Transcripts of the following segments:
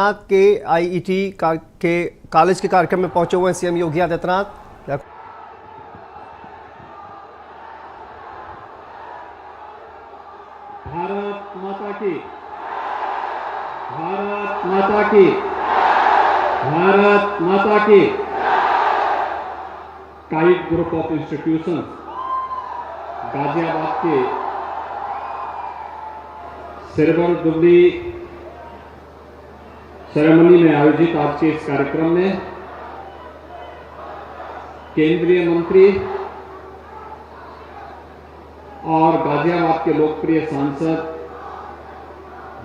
के आईईटी के कॉलेज के कार्यक्रम में पहुंचे हुए सीएम योगी आदित्यनाथ। भारत माता की, भारत माता की, भारत माता की। Kite group of institutions Ghaziabad के सिल्वर जुबली सेरेमनी में आयोजित आज के इस कार्यक्रम में केंद्रीय मंत्री और गाजियाबाद के लोकप्रिय सांसद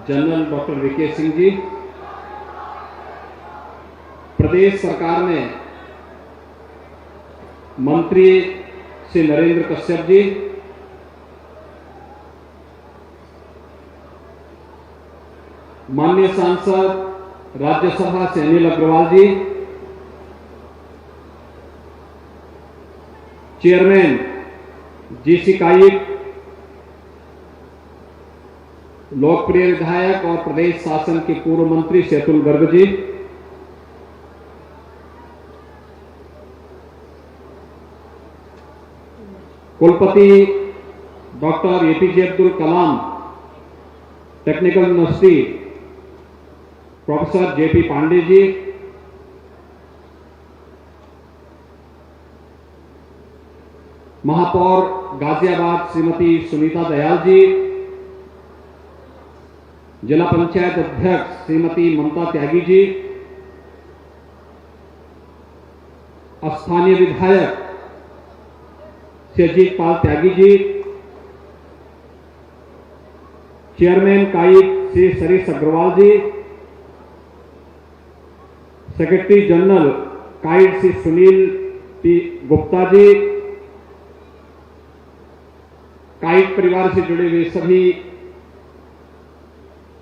general doctor VK Singh ji, प्रदेश सरकार ने मंत्री श्री नरेंद्र कश्यप जी, माननीय सांसद राज्यसभा से अनिल अग्रवाल जी, चेयरमैन जीसी काइट, लोकप्रिय विधायक और प्रदेश शासन के पूर्व मंत्री अतुल गर्ग जी, कुलपति doctor APJ Abdul Kalam technical university professor JP Pandey ji, महापौर गाजियाबाद श्रीमती सुनीता दयाल जी, जिला पंचायत अध्यक्ष श्रीमती ममता त्यागी जी, स्थानीय विधायक Shri Ajit Pal Tyagi ji, chairman KIET Shri Sarish Agarwal ji, secretary general KIET Shri Sunil P Gupta ji, KIET परिवार से जुड़े हुए सभी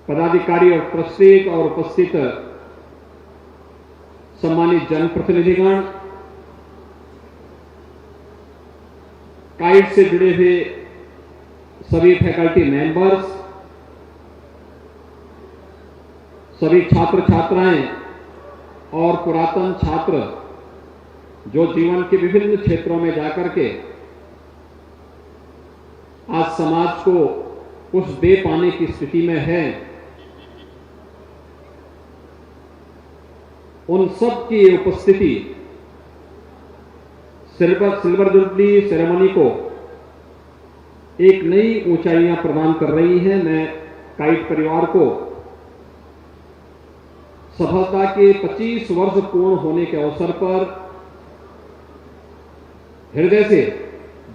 पदाधिकारी और ट्रस्टी और उपस्थित सम्मानित जनप्रतिनिधिगण, काइट से जुड़े हुए सभी फैकल्टी मेंबर्स, सभी छात्र छात्राएं और पुरातन छात्र जो जीवन के विभिन्न क्षेत्रों में जाकर के आज समाज को कुछ दे पाने की स्थिति में है, उन सब की उपस्थिति सिल्वर जुबली सेरेमनी को एक नई ऊंचाइयां प्रदान कर रही है। मैं काइट परिवार को सफलता के 25 वर्ष पूर्ण होने के अवसर पर हृदय से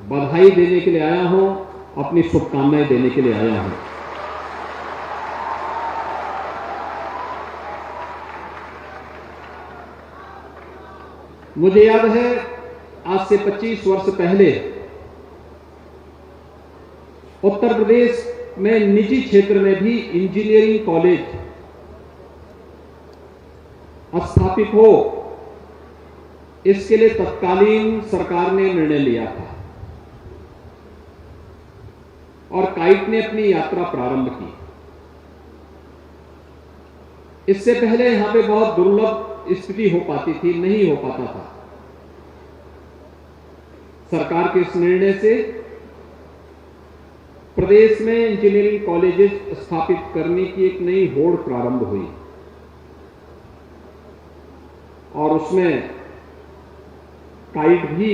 बधाई देने के लिए आया हूं, अपनी शुभकामनाएं देने के लिए आया हूं। मुझे याद है आज से 25 वर्ष पहले उत्तर प्रदेश में निजी क्षेत्र में भी इंजीनियरिंग कॉलेज स्थापित हो, इसके लिए तत्कालीन सरकार ने निर्णय लिया था और काइट ने अपनी यात्रा प्रारंभ की। इससे पहले यहां पे बहुत दुर्लभ स्थिति हो पाती थी, नहीं हो पाता था। सरकार के इस निर्णय से प्रदेश में इंजीनियरिंग कॉलेजेस स्थापित करने की एक नई होड़ प्रारंभ हुई और उसमें काइट भी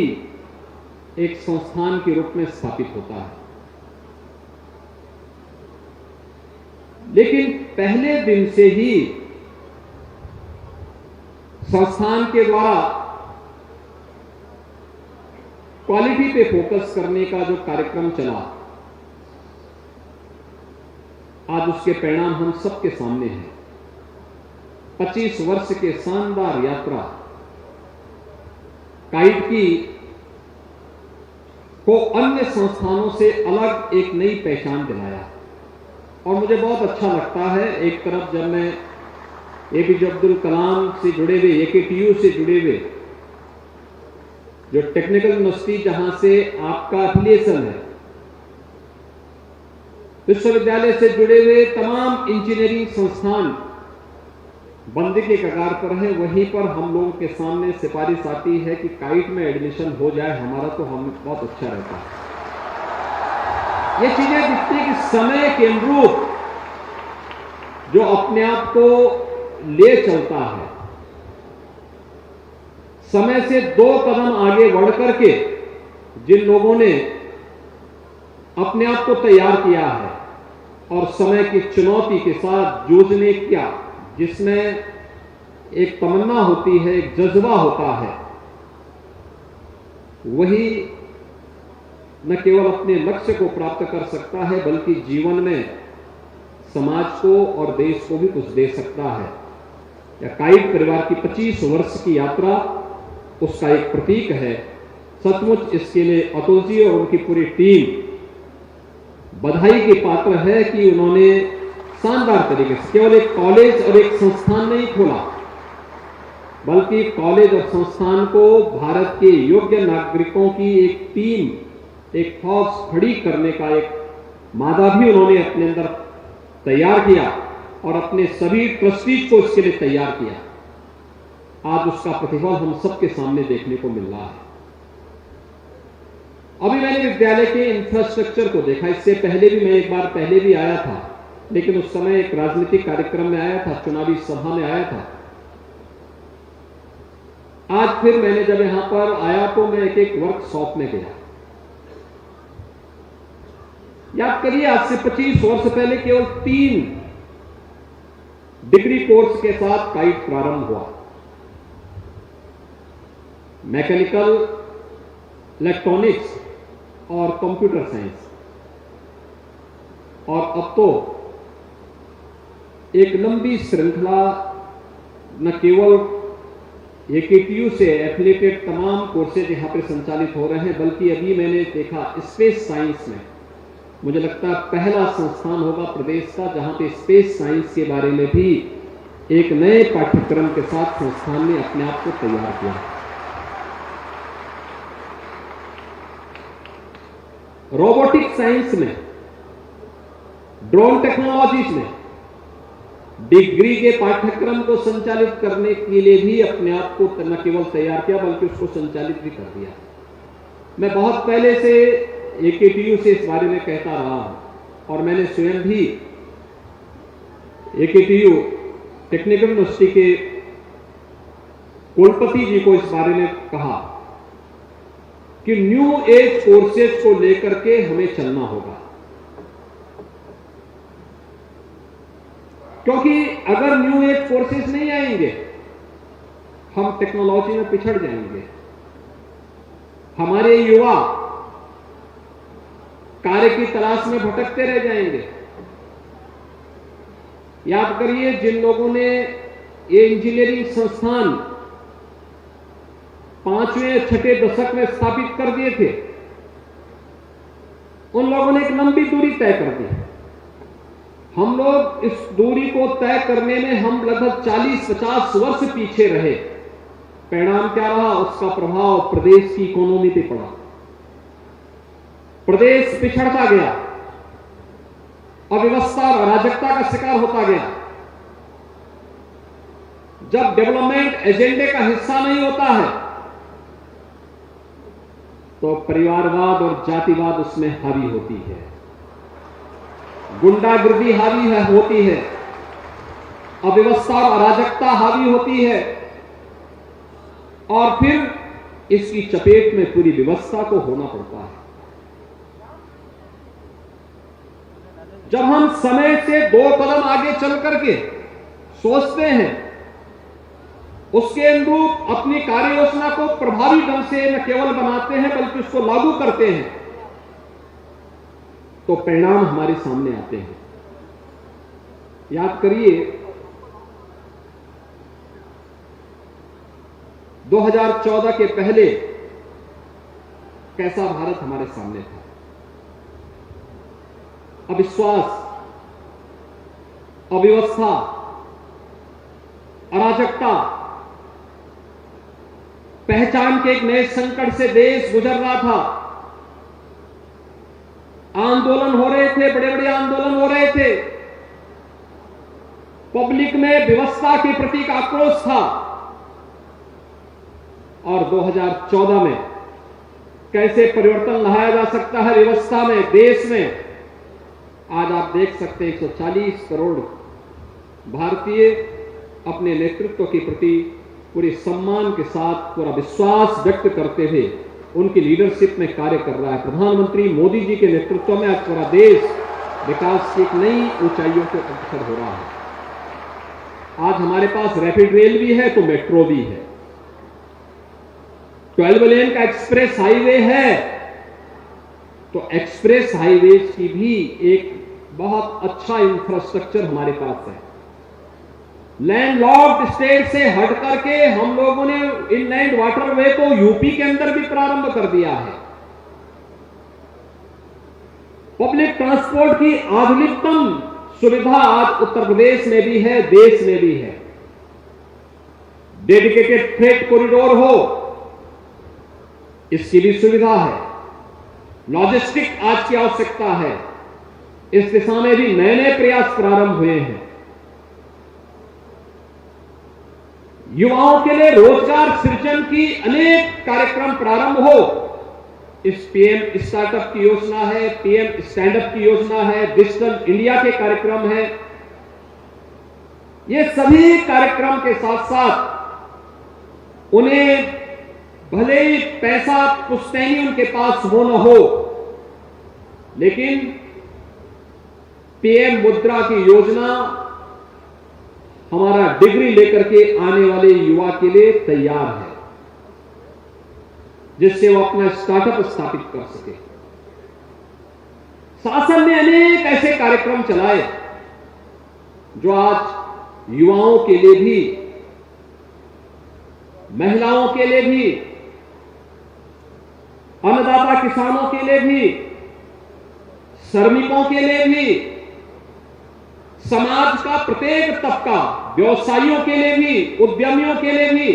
एक संस्थान के रूप में स्थापित होता है। लेकिन पहले दिन से ही संस्थान के द्वारा क्वालिटी पे फोकस करने का जो कार्यक्रम चला, आज उसके परिणाम हम सबके सामने हैं। 25 वर्ष के शानदार यात्रा काइट की को अन्य संस्थानों से अलग एक नई पहचान दिलाया और मुझे बहुत अच्छा लगता है। एक तरफ जब मैं एपीजे अब्दुल कलाम से जुड़े हुए, एकेटीयू से जुड़े हुए जो टेक्निकल यूनिवर्सिटी जहां से आपका एफिलिएशन है, विश्वविद्यालय से जुड़े हुए तमाम इंजीनियरिंग संस्थान बंदी के कगार पर है, वहीं पर हम लोगों के सामने सिफारिश आती है कि काइट में एडमिशन हो जाए हमारा तो हम बहुत अच्छा रहता है। ये चीजें दिखती है कि समय के अनुरूप जो अपने आप को ले चलता है, समय से 2 कदम आगे बढ़ करके जिन लोगों ने अपने आप को तैयार किया है और समय की चुनौती के साथ जूझने क्या, जिसमें एक तमन्ना होती है, एक जज्बा होता है, वही न केवल अपने लक्ष्य को प्राप्त कर सकता है बल्कि जीवन में समाज को और देश को भी कुछ दे सकता है। या काइट परिवार की 25 वर्ष की यात्रा उसका एक प्रतीक है। सचमुच इसके लिए अतुल जी और उनकी पूरी टीम बधाई के पात्र है कि उन्होंने शानदार तरीके से केवल एक कॉलेज और एक संस्थान नहीं खोला, बल्कि कॉलेज और संस्थान को भारत के योग्य नागरिकों की एक टीम, एक फौज खड़ी करने का एक मादा भी उन्होंने अपने अंदर तैयार किया और अपने सभी ट्रस्टीज को इसके लिए तैयार किया। आज उसका प्रतिफल हम सबके सामने देखने को मिल रहा है। अभी मैंने विद्यालय के इंफ्रास्ट्रक्चर को देखा, इससे पहले भी मैं एक बार पहले भी आया था, लेकिन उस समय एक राजनीतिक कार्यक्रम में आया था, चुनावी सभा में आया था। आज फिर मैंने जब यहां पर आया तो मैं एक वर्कशॉप में गया। याद करिए, आज से 25 वर्ष पहले केवल 3 डिग्री कोर्स के साथ काइट प्रारंभ हुआ, मैकेनिकल, इलेक्ट्रॉनिक्स और कंप्यूटर साइंस। और अब तो एक लंबी श्रृंखला न केवल AKTU से एफिलिएटेड तमाम कोर्सेज यहां पर संचालित हो रहे हैं, बल्कि अभी मैंने देखा स्पेस साइंस में, मुझे लगता है पहला संस्थान होगा प्रदेश का जहां पे स्पेस साइंस के बारे में भी एक नए पाठ्यक्रम के साथ संस्थान ने अपने आप को तैयार किया। रोबोटिक साइंस में, ड्रोन टेक्नोलॉजीज में डिग्री के पाठ्यक्रम को संचालित करने के लिए भी अपने आप को न केवल तैयार किया बल्कि उसको संचालित भी कर दिया। मैं बहुत पहले से AKTU से इस बारे में कहता रहा हूं और मैंने स्वयं भी AKTU टेक्निकल यूनिवर्सिटी के कुलपति जी को इस बारे में कहा कि न्यू एज कोर्सेज को लेकर के हमें चलना होगा, क्योंकि अगर न्यू एज कोर्सेज नहीं आएंगे हम टेक्नोलॉजी में पिछड़ जाएंगे। हमारे युवा कार्य की तलाश में भटकते रह जाएंगे। याद करिए, जिन लोगों ने ये इंजीनियरिंग संस्थान 5वें या 6ठे दशक में स्थापित कर दिए थे, उन लोगों ने एक लंबी दूरी तय कर दी। हम लोग इस दूरी को तय करने में हम लगभग 40-50 वर्ष पीछे रहे। परिणाम क्या रहा? उसका प्रभाव प्रदेश की इकोनॉमी पे पड़ा। प्रदेश पिछड़ता गया, अव्यवस्था और अराजकता का शिकार होता गया। जब डेवलपमेंट एजेंडे का हिस्सा नहीं होता है तो परिवारवाद और जातिवाद उसमें हावी होती है, गुंडागिर्दी हावी होती है, अव्यवस्था और अराजकता हावी होती है और फिर इसकी चपेट में पूरी व्यवस्था को होना पड़ता है। जब हम समय से 2 कदम आगे चल करके सोचते हैं, उसके अनुरूप अपनी कार्य योजना को प्रभावी ढंग से न केवल बनाते हैं बल्कि उसको लागू करते हैं, तो परिणाम हमारे सामने आते हैं। याद करिए, 2014 के पहले कैसा भारत हमारे सामने था। अविश्वास, अव्यवस्था, अराजकता, पहचान के एक नए संकट से देश गुजर रहा था। आंदोलन हो रहे थे, बड़े बड़े आंदोलन हो रहे थे। पब्लिक में व्यवस्था के प्रति एक आक्रोश था। और 2014 में कैसे परिवर्तन लाया जा सकता है व्यवस्था में, देश में, आज आप देख सकते हैं 140 करोड़ भारतीय अपने नेतृत्व के प्रति पूरे सम्मान के साथ, पूरा विश्वास व्यक्त करते हुए उनकी लीडरशिप में कार्य कर रहा है। प्रधानमंत्री मोदी जी के नेतृत्व में आज पूरा देश विकास की एक नई ऊंचाइयों को अग्रसर हो रहा है। आज हमारे पास रैपिड रेल भी है तो मेट्रो भी है, 12 लेन का एक्सप्रेस हाईवे है तो एक्सप्रेस हाईवे की भी एक बहुत अच्छा इंफ्रास्ट्रक्चर हमारे पास है। लैंडलॉक्ड स्टेट से हट करके हम लोगों ने इनलैंड वाटरवे को यूपी के अंदर भी प्रारंभ कर दिया है। पब्लिक ट्रांसपोर्ट की आधुनिकतम सुविधा आज उत्तर प्रदेश में भी है, देश में भी है। डेडिकेटेड फ्रेट कॉरिडोर हो, इसकी भी सुविधा है। लॉजिस्टिक आज की आवश्यकता है, इस दिशा में भी नए नए प्रयास प्रारंभ हुए हैं। युवाओं के लिए रोजगार सृजन की अनेक कार्यक्रम प्रारंभ हो, इस पीएम स्टार्टअप की योजना है, पीएम स्टैंडअप की योजना है, डिजिटल इंडिया के कार्यक्रम है। ये सभी कार्यक्रम के साथ साथ उन्हें भले ही पैसा पुश्तैनी उनके पास हो न हो, लेकिन पीएम मुद्रा की योजना हमारा डिग्री लेकर के आने वाले युवा के लिए तैयार है, जिससे वो अपना स्टार्टअप स्थापित कर सके। शासन ने अनेक ऐसे कार्यक्रम चलाए जो आज युवाओं के लिए भी, महिलाओं के लिए भी, अन्नदाता किसानों के लिए भी, श्रमिकों के लिए भी, समाज का प्रत्येक तबका, व्यवसायियों के लिए भी, उद्यमियों के लिए भी,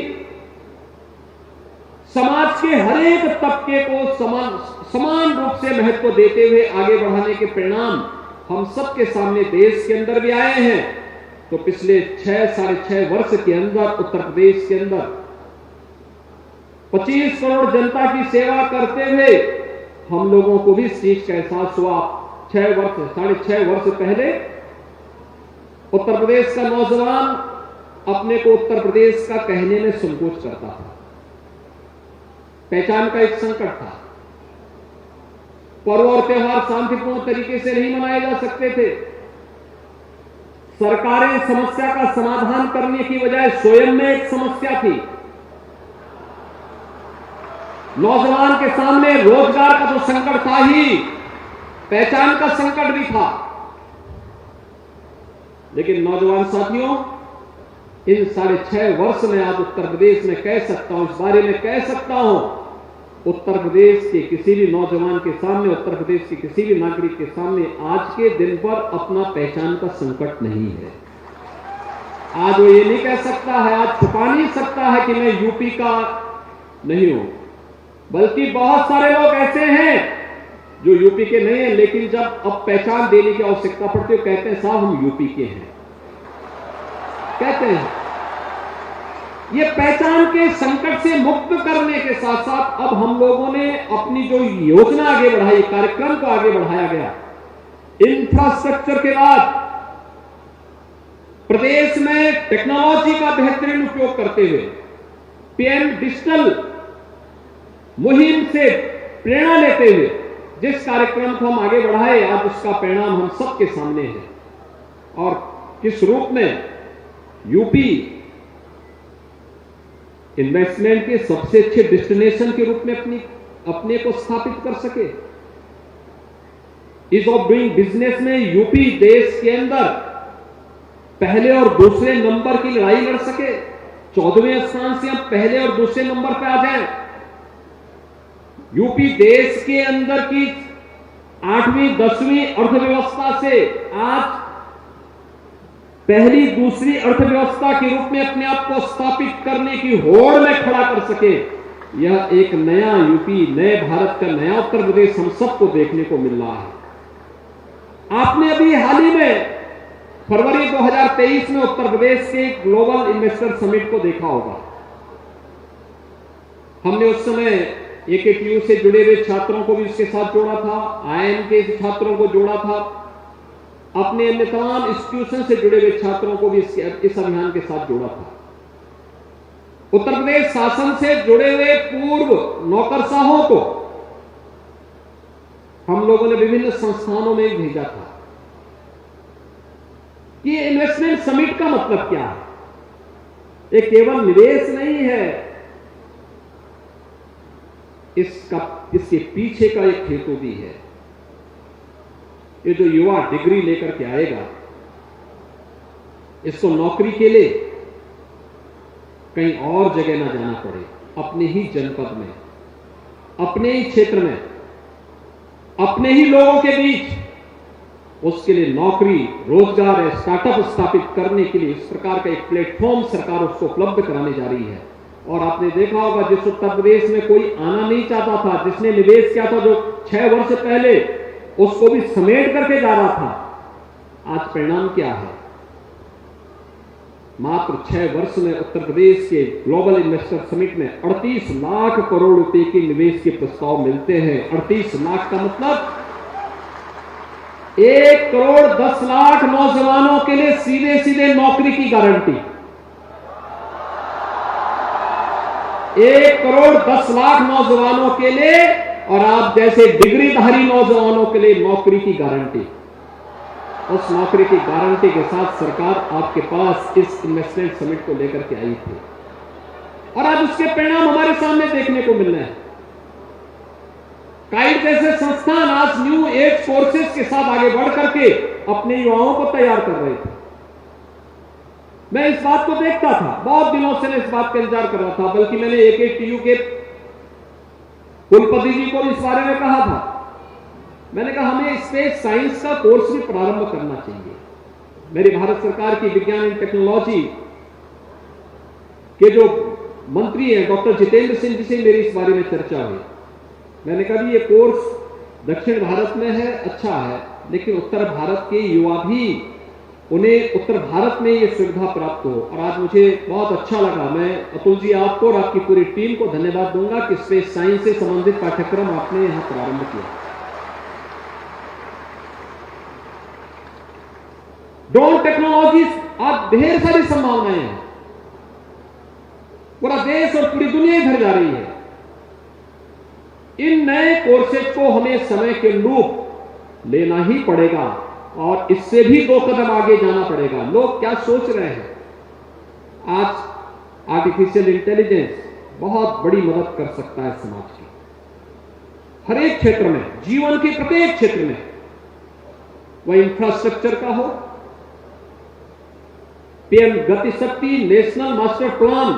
समाज के हर एक तबके को समान रूप से महत्व देते हुए आगे बढ़ाने के परिणाम हम सबके सामने देश के अंदर भी आए हैं। तो पिछले 6-6.5 वर्ष के अंदर उत्तर प्रदेश के अंदर 25 करोड़ जनता की सेवा करते हुए हम लोगों को भी इस चीज का एहसास हुआ। 6.5 वर्ष पहले उत्तर प्रदेश का नौजवान अपने को उत्तर प्रदेश का कहने में संकोच करता था, पहचान का एक संकट था। पर्व और त्योहार शांतिपूर्ण तरीके से नहीं मनाए जा सकते थे। सरकारें समस्या का समाधान करने की बजाय स्वयं में एक समस्या थी। नौजवान के सामने रोजगार का जो संकट था ही, पहचान का संकट भी था। लेकिन नौजवान साथियों, इन 6.5 वर्ष में आज उत्तर प्रदेश में कह सकता हूं, इस बारे में कह सकता हूं, उत्तर प्रदेश के किसी भी नौजवान के सामने, उत्तर प्रदेश के किसी भी नागरिक के सामने आज के दिन पर अपना पहचान का संकट नहीं है। आज वो ये नहीं कह सकता है, आज छुपा नहीं सकता है कि मैं यूपी का नहीं हूं, बल्कि बहुत सारे लोग ऐसे हैं जो यूपी के नहीं हैं, लेकिन जब अब पहचान देने की आवश्यकता पड़ती है कहते हैं साहब हम यूपी के हैं, कहते हैं। ये पहचान के संकट से मुक्त करने के साथ साथ अब हम लोगों ने अपनी जो योजना आगे बढ़ाई, कार्यक्रम को आगे बढ़ाया गया। इंफ्रास्ट्रक्चर के बाद प्रदेश में टेक्नोलॉजी का बेहतरीन उपयोग करते हुए पीएम डिजिटल मुहिम से प्रेरणा लेते हुए जिस कार्यक्रम को हम आगे बढ़ाए, आज उसका परिणाम हम सबके सामने है। और किस रूप में यूपी इन्वेस्टमेंट के सबसे अच्छे डेस्टिनेशन के रूप में अपने को स्थापित कर सके। ईज ऑफ डूइंग बिजनेस में यूपी देश के अंदर पहले और दूसरे नंबर की लड़ाई लड़ सके। 14वें स्थान से हम पहले और दूसरे नंबर पे आ जाएं। यूपी देश के अंदर की 8वीं 10वीं अर्थव्यवस्था से आज पहली दूसरी अर्थव्यवस्था के रूप में अपने आप को स्थापित करने की होड़ में खड़ा कर सके। यह एक नया यूपी, नए भारत का नया उत्तर प्रदेश हम सबको देखने को मिल रहा है। आपने अभी हाल ही में फरवरी 2023 में उत्तर प्रदेश के ग्लोबल इन्वेस्टर समिट को देखा होगा। हमने उस समय AKTU से जुड़े हुए छात्रों को भी इसके साथ जोड़ा था, IIM के छात्रों को जोड़ा था, अपने अन्य तमाम इंस्टीट्यूशन से जुड़े हुए छात्रों को भी इस अभियान के साथ जोड़ा था। उत्तर प्रदेश शासन से जुड़े हुए पूर्व नौकरशाहों को हम लोगों ने विभिन्न संस्थानों में भेजा था कि इन्वेस्टमेंट समिट का मतलब क्या है। ये केवल निवेश नहीं है, इसके पीछे का एक हेतु भी है। ये जो युवा डिग्री लेकर के आएगा, इसको नौकरी के लिए कहीं और जगह ना जाना पड़े, अपने ही जनपद में, अपने ही क्षेत्र में, अपने ही लोगों के बीच उसके लिए नौकरी, रोजगार, स्टार्टअप स्थापित करने के लिए इस प्रकार का एक प्लेटफॉर्म सरकार उसको उपलब्ध कराने जा रही है। और आपने देखा होगा, जिस उत्तर प्रदेश में कोई आना नहीं चाहता था, जिसने निवेश किया था जो 6 वर्ष पहले, उसको भी समेट करके जा रहा था। आज परिणाम क्या है? मात्र 6 वर्ष में उत्तर प्रदेश के ग्लोबल इन्वेस्टर समिट में 38 लाख करोड़ रुपए के निवेश के प्रस्ताव मिलते हैं। 38 लाख का मतलब 1 करोड़ 10 लाख नौजवानों के लिए सीधे सीधे नौकरी की गारंटी। 1 करोड़ 10 लाख नौजवानों के लिए, और आप जैसे डिग्रीधारी नौजवानों के लिए नौकरी की गारंटी। उस नौकरी की गारंटी के साथ सरकार आपके पास इस इन्वेस्टमेंट समिट को लेकर के आई थी, और आज उसके परिणाम हमारे सामने देखने को मिल रहे हैं। काइट जैसे संस्थान आज न्यू एज कोर्सेज के साथ आगे बढ़ करके अपने युवाओं को तैयार कर रहे थे। मैं इस बात को देखता था, बहुत दिनों से मैं इस बात का इंतजार कर रहा था, बल्कि मैंने AKTU के कुलपति जी को इस बारे में कहा था। मैंने कहा हमें स्पेस साइंस का कोर्स भी प्रारंभ करना चाहिए। मेरी भारत सरकार की विज्ञान एंड टेक्नोलॉजी के जो मंत्री हैं डॉक्टर जितेंद्र सिंह जी से मेरी इस बारे में चर्चा हुई। मैंने कहा ये कोर्स दक्षिण भारत में है, अच्छा है, लेकिन उत्तर भारत के युवा भी, उन्हें उत्तर भारत में ये सुविधा प्राप्त हो। और आज मुझे बहुत अच्छा लगा, मैं अतुल जी आपको और आपकी पूरी टीम को धन्यवाद दूंगा कि स्पेस साइंस से संबंधित पाठ्यक्रम आपने यहां प्रारंभ किया। ड्रोन टेक्नोलॉजी आज ढेर सारी संभावनाएं हैं, पूरा देश और पूरी दुनिया इधर जा रही है। इन नए कोर्सेज को हमें समय के अनुरूप लेना ही पड़ेगा, और इससे भी 2 कदम आगे जाना पड़ेगा। लोग क्या सोच रहे हैं? आज आर्टिफिशियल इंटेलिजेंस बहुत बड़ी मदद कर सकता है समाज की, हर एक क्षेत्र में, जीवन के प्रत्येक क्षेत्र में, वह इंफ्रास्ट्रक्चर का हो, PM गति शक्ति नेशनल मास्टर प्लान,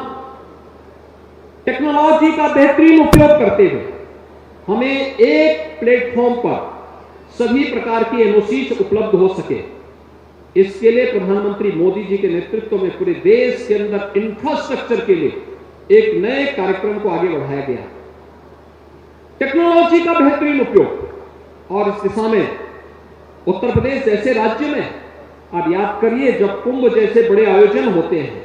टेक्नोलॉजी का बेहतरीन उपयोग करते हुए हमें एक प्लेटफॉर्म पर सभी प्रकार की NOCs उपलब्ध हो सके। इसके लिए प्रधानमंत्री मोदी जी के नेतृत्व में पूरे देश के अंदर इंफ्रास्ट्रक्चर के लिए एक नए कार्यक्रम को आगे बढ़ाया गया, टेक्नोलॉजी का बेहतरीन उपयोग। और इस दिशा में उत्तर प्रदेश जैसे राज्य में, आप याद करिए जब कुंभ जैसे बड़े आयोजन होते हैं,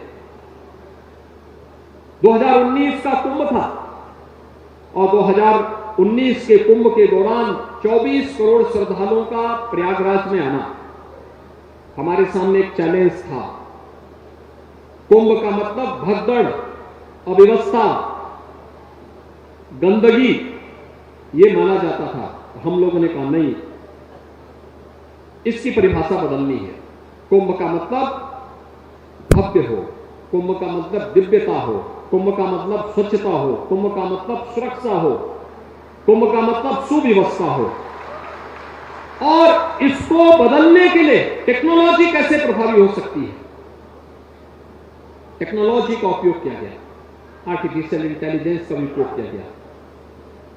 2019 का कुंभ था, और 2019 के कुंभ के दौरान 24 करोड़ श्रद्धालुओं का प्रयागराज में आना हमारे सामने एक चैलेंज था। कुंभ का मतलब भगदड़, अव्यवस्था, गंदगी, ये माना जाता था। हम लोगों ने कहा नहीं, इसकी परिभाषा बदलनी है। कुंभ का मतलब भव्य हो, कुंभ का मतलब दिव्यता हो, कुंभ का मतलब स्वच्छता हो, कुंभ का मतलब सुरक्षा हो, कुंभ का मतलब सुव्यवस्था हो। और इसको बदलने के लिए टेक्नोलॉजी कैसे प्रभावी हो सकती है? टेक्नोलॉजी का उपयोग किया गया, आर्टिफिशियल इंटेलिजेंस का उपयोग किया गया।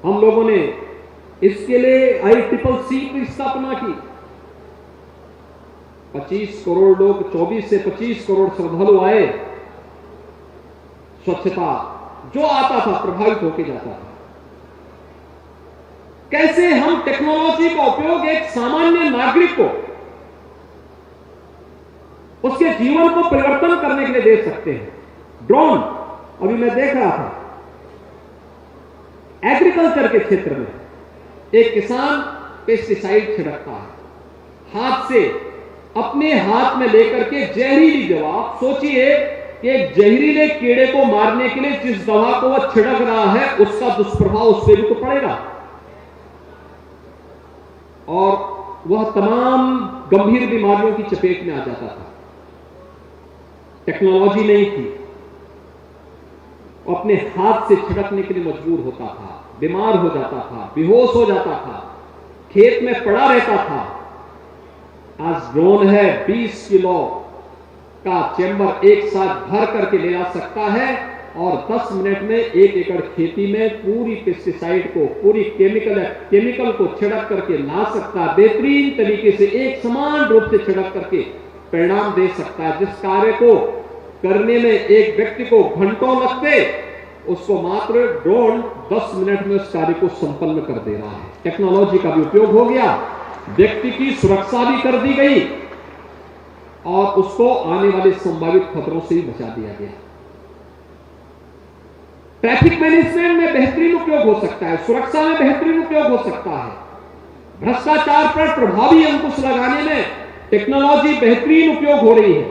हम लोगों ने इसके लिए ICCC की स्थापना की। 25 करोड़ लोग, 24 से 25 करोड़ श्रद्धालु आए। स्वच्छता, जो आता था प्रभावित होकर जाता था। कैसे हम टेक्नोलॉजी का उपयोग एक सामान्य नागरिक को उसके जीवन को परिवर्तन करने के लिए दे सकते हैं। ड्रोन, अभी मैं देख रहा था एग्रीकल्चर के क्षेत्र में एक किसान पेस्टिसाइड छिड़कता है हाथ से, अपने हाथ में लेकर के जहरीली दवा। आप सोचिए कि एक जहरीले कीड़े को मारने के लिए जिस दवा को वह छिड़क रहा है उसका दुष्प्रभाव उस पर भी तो पड़ेगा, और वह तमाम गंभीर बीमारियों की चपेट में आ जाता था। टेक्नोलॉजी नहीं थी, वो अपने हाथ से छिड़कने के लिए मजबूर होता था, बीमार हो जाता था, बेहोश हो जाता था, खेत में पड़ा रहता था। आज ड्रोन है, 20 किलो का चैम्बर एक साथ भर करके ले जा सकता है और 10 मिनट में 1 एकड़ खेती में पूरी पेस्टिसाइड को, पूरी केमिकल को छिड़क करके ला सकता है। बेहतरीन तरीके से एक समान रूप से छिड़क करके परिणाम दे सकता है। जिस कार्य को करने में एक व्यक्ति को घंटों लगते, उसको मात्र ड्रोन 10 मिनट में उस कार्य को संपन्न कर दे रहा है। टेक्नोलॉजी का भी उपयोग हो गया, व्यक्ति की सुरक्षा भी कर दी गई और उसको आने वाले संभावित खतरों से भी बचा दिया गया। ट्रैफिक मैनेजमेंट में बेहतरीन उपयोग हो सकता है, सुरक्षा में बेहतरीन उपयोग हो सकता है, भ्रष्टाचार पर प्रभावी अंकुश लगाने में टेक्नोलॉजी बेहतरीन उपयोग हो रही है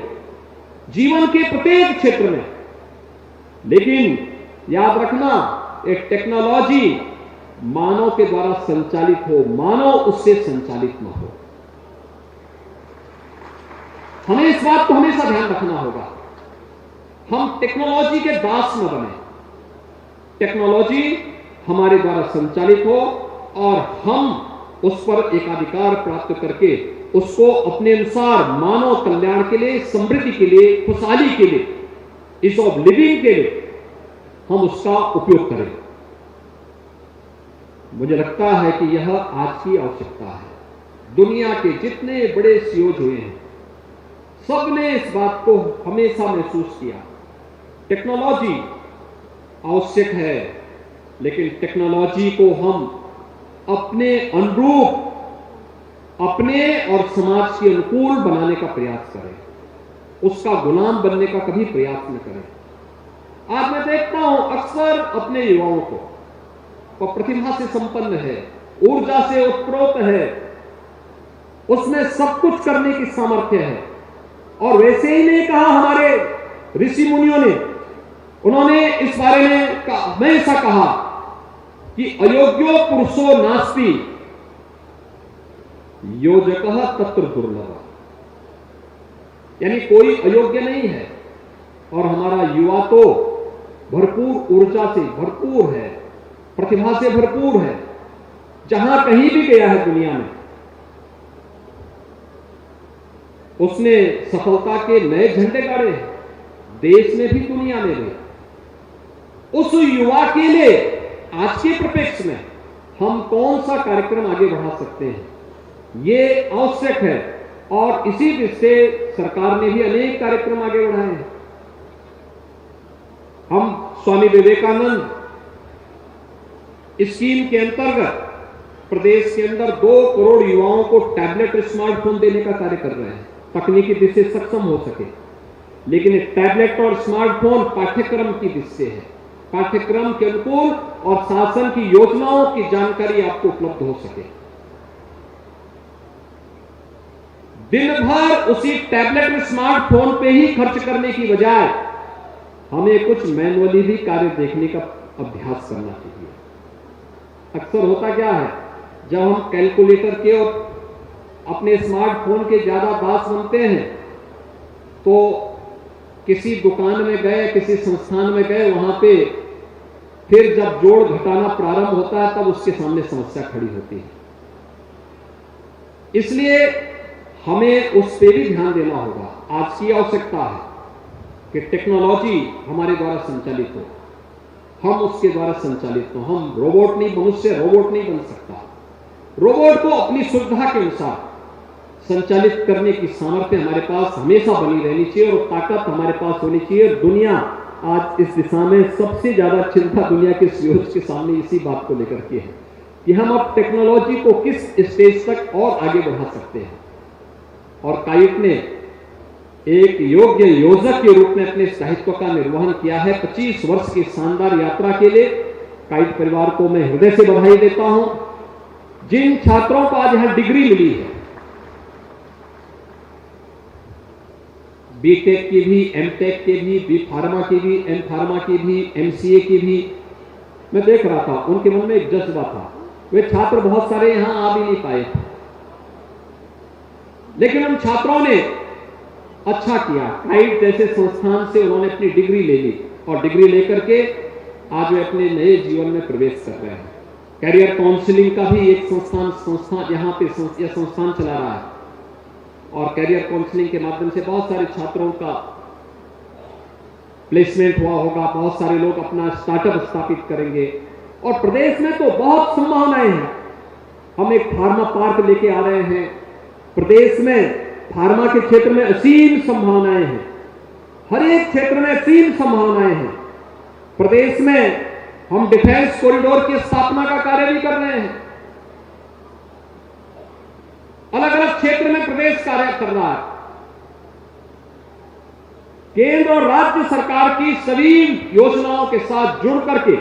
जीवन के प्रत्येक क्षेत्र में। लेकिन याद रखना, एक टेक्नोलॉजी मानव के द्वारा संचालित हो, मानव उससे संचालित न हो। हमें इस बात को हमेशा ध्यान रखना होगा, हम टेक्नोलॉजी के दास न बने। टेक्नोलॉजी हमारे द्वारा संचालित हो और हम उस पर एकाधिकार प्राप्त करके उसको अपने अनुसार मानव कल्याण के लिए, समृद्धि के लिए, खुशहाली के लिए, ईज ऑफ लिविंग के लिए हम उसका उपयोग करें। मुझे लगता है कि यह आज की आवश्यकता है। दुनिया के जितने बड़े सीईओ हुए हैं, सबने इस बात को हमेशा महसूस किया, टेक्नोलॉजी आवश्यक है, लेकिन टेक्नोलॉजी को हम अपने अनुरूप, अपने और समाज के अनुकूल बनाने का प्रयास करें, उसका गुलाम बनने का कभी प्रयास न करें। आज मैं देखता हूं अक्सर अपने युवाओं को, वो प्रतिभा से संपन्न है, ऊर्जा से उत्प्रोत है, उसमें सब कुछ करने की सामर्थ्य है, और वैसे ही नहीं कहा हमारे ऋषि मुनियों ने, उन्होंने इस बारे में हमेशा कहा कि अयोग्यो पुरुषो नास्ति योजकः तत्र दुर्लभ, यानी कोई अयोग्य नहीं है। और हमारा युवा तो भरपूर ऊर्जा से भरपूर है, प्रतिभा से भरपूर है, जहां कहीं भी गया है दुनिया में उसने सफलता के नए झंडे गाड़े हैं, देश में भी दुनिया में भी। उस युवा के लिए आज के परिप्रेक्ष्य में हम कौन सा कार्यक्रम आगे बढ़ा सकते हैं, ये आवश्यक है। और इसी दृष्टि से सरकार ने भी अनेक कार्यक्रम आगे बढ़ाए हैं। हम स्वामी विवेकानंद स्कीम के अंतर्गत प्रदेश के अंदर 2 करोड़ युवाओं को टैबलेट और स्मार्टफोन देने का कार्य कर रहे हैं, तकनीकी दृष्टि से सक्षम हो सके। लेकिन टैबलेट और स्मार्टफोन पाठ्यक्रम की दृष्टि से है, पाठ्यक्रम के अनुकूल और शासन की योजनाओं की जानकारी आपको उपलब्ध हो सके। दिन भर उसी टैबलेट और स्मार्टफोन पे ही खर्च करने की बजाय हमें कुछ मैनुअली भी कार्य देखने का अभ्यास करना चाहिए। अक्सर होता क्या है, जब हम कैलकुलेटर के और अपने स्मार्टफोन के ज्यादा दास बनते हैं, तो किसी दुकान में गए, किसी संस्थान में गए, वहां पे फिर जब जोड़ घटाना प्रारंभ होता है तब उसके सामने समस्या खड़ी होती है। इसलिए हमें उस पर भी ध्यान देना होगा। आज की आवश्यकता है कि टेक्नोलॉजी हमारे द्वारा संचालित हो, हम उसके द्वारा संचालित हो। हम रोबोट नहीं, मनुष्य रोबोट नहीं बन सकता। रोबोट को अपनी सुविधा के अनुसार संचालित करने की सामर्थ्य हमारे पास हमेशा बनी रहनी चाहिए और ताकत हमारे पास होनी चाहिए। दुनिया आज इस दिशा में सबसे ज्यादा चिंता दुनिया के सीईओ के सामने इसी बात को लेकर के है कि हम अब टेक्नोलॉजी को किस स्टेज तक और आगे बढ़ा सकते हैं। और काइट ने एक योग्य योजक के रूप में अपने दायित्व का निर्वहन किया है। 25 वर्ष की शानदार यात्रा के लिए काइट परिवार को मैं हृदय से बधाई देता हूं। जिन छात्रों को आज यहां डिग्री मिली है, बीटेक की भी, एमटेक की भी, बी फार्मा की भी, एम फार्मा की भी, एमसीए की भी, मैं देख रहा था, उनके मन में एक जज्बा था। वे छात्र बहुत सारे यहां आ भी नहीं पाए थे, लेकिन उन छात्रों ने अच्छा किया। काइट जैसे संस्थान से उन्होंने अपनी डिग्री ले ली और डिग्री लेकर के आज वे अपने नए जीवन में प्रवेश कर रहे हैं। कैरियर काउंसलिंग का भी एक संस्थान यहाँ पे यह संस्थान चला रहा है और कैरियर काउंसलिंग के माध्यम से बहुत सारे छात्रों का प्लेसमेंट हुआ होगा, बहुत सारे लोग अपना स्टार्टअप स्थापित करेंगे और प्रदेश में तो बहुत संभावनाएं हैं। हम एक फार्मा पार्क लेके आ रहे हैं। प्रदेश में फार्मा के क्षेत्र में असीम संभावनाएं हैं, हर एक क्षेत्र में असीम संभावनाएं हैं। प्रदेश में हम डिफेंस कॉरिडोर की स्थापना का कार्य भी कर रहे हैं। अलग अलग क्षेत्र में प्रदेश कार्य कर रहा है। केंद्र और राज्य सरकार की सभी योजनाओं के साथ जुड़ करके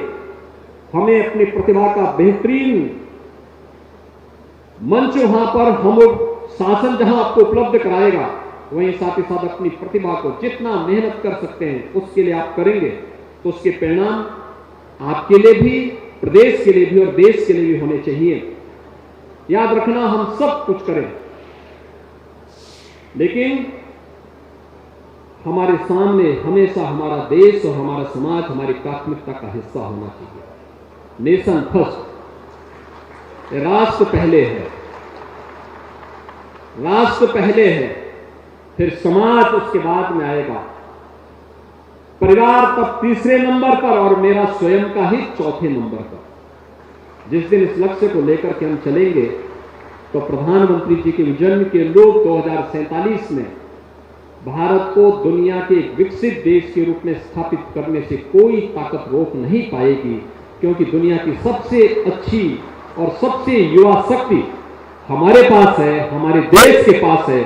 हमें अपनी प्रतिभा का बेहतरीन मंच वहां पर हम शासन जहां आपको उपलब्ध कराएगा, वहीं साथ ही साथ अपनी प्रतिभा को जितना मेहनत कर सकते हैं उसके लिए आप करेंगे तो उसके परिणाम आपके लिए भी, प्रदेश के लिए भी और देश के लिए भी होने चाहिए। याद रखना, हम सब कुछ करें, लेकिन हमारे सामने हमेशा हमारा देश और हमारा समाज हमारी प्राथमिकता का हिस्सा होना चाहिए। नेशन फर्स्ट, राष्ट्र पहले है, राष्ट्र पहले है, फिर समाज उसके बाद में आएगा, परिवार तब तीसरे नंबर पर और मेरा स्वयं का ही चौथे नंबर पर। जिस दिन इस लक्ष्य को लेकर के हम चलेंगे तो प्रधानमंत्री जी के विजन के लोग 2047 में भारत को दुनिया के एक विकसित देश के रूप में स्थापित करने से कोई ताकत रोक नहीं पाएगी, क्योंकि दुनिया की सबसे अच्छी और सबसे युवा शक्ति हमारे पास है, हमारे देश के पास है।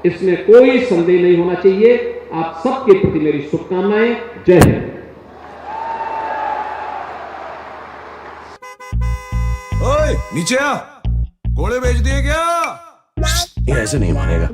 इसमें कोई संदेह नहीं होना चाहिए। आप सबके प्रति मेरी शुभकामनाएं। जय हिंद। ओए नीचे आ, घोड़े बेच दिए क्या? ये ऐसे नहीं मानेगा।